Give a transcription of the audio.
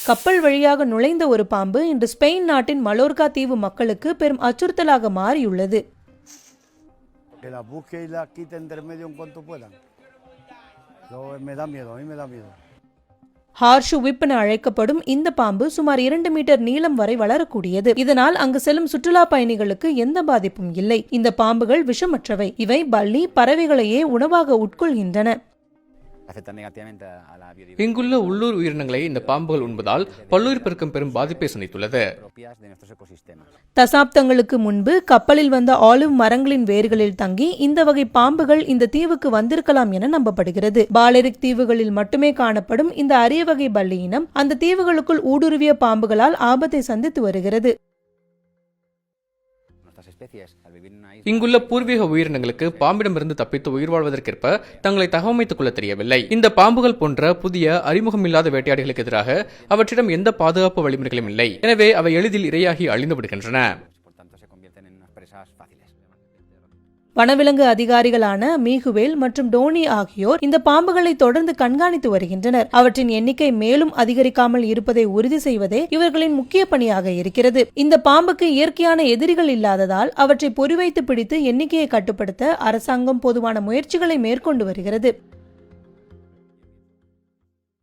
கப்பல் வழியாக நுழைந்த ஒரு பாம்பு இன்று ஸ்பெயின் நாட்டின் மலோர்கா தீவு மக்களுக்கு பெரும் அச்சுறுத்தலாக மாறியுள்ளது. ஹார்ஷு விப் என அழைக்கப்படும் இந்த பாம்பு சுமார் 2 மீட்டர் நீளம் வரை வளரக்கூடியது. இதனால் அங்கு செல்லும் சுற்றுலா பயணிகளுக்கு எந்த பாதிப்பும் இல்லை. இந்த பாம்புகள் விஷமற்றவை. இவை பல்லி, பறவைகளையே உணவாக உட்கொள்கின்றன. இங்குள்ள உள்ளூர் உயிரினங்களை இந்த பாம்புகள் உண்பதால் பல்லுயிர் பெருக்கம் பெரும் பாதிப்பை சந்தித்துள்ளது. தசாப்தங்களுக்கு முன்பு கப்பலில் வந்த ஆலிவ் மரங்களின் வேர்களில் தங்கி இந்த வகை பாம்புகள் இந்த தீவுக்கு வந்திருக்கலாம் என நம்பப்படுகிறது. பாலெரிக் தீவுகளில் மட்டுமே காணப்படும் இந்த அரிய வகை பல்லி இனம் அந்த தீவுகளுக்குள் ஊடுருவிய பாம்புகளால் ஆபத்தை சந்தித்து வருகிறது. இங்குள்ள பூர்வீக உயிரினங்களுக்கு பாம்பிடமிருந்து தப்பித்து உயிர் வாழ்வதற்கேற்ப தங்களை தகவமைத்துக் கொள்ள தெரியவில்லை. இந்த பாம்புகள் போன்ற புதிய அறிமுகமில்லாத வேட்டையாடிகளுக்கு எதிராக அவற்றிடம் எந்த பாதுகாப்பு வழிமுறைகளும் இல்லை. எனவே அவை எளிதில் இரையாகி அழிந்து விடுகின்றன. வனவிலங்கு அதிகாரிகளான மீகுவேல் மற்றும் டோனி ஆகியோர் இந்த பாம்புகளை தொடர்ந்து கண்காணித்து வருகின்றனர். அவற்றின் எண்ணிக்கை மேலும் அதிகரிக்காமல் இருப்பதை உறுதி செய்வதே இவர்களின் முக்கிய பணியாக இருக்கிறது. இந்த பாம்புக்கு இயற்கையான எதிரிகள் இல்லாததால் அவற்றை பொறிவைத்து பிடித்து எண்ணிக்கையை கட்டுப்படுத்த அரசாங்கம் பொதுவான முயற்சிகளை மேற்கொண்டு வருகிறது.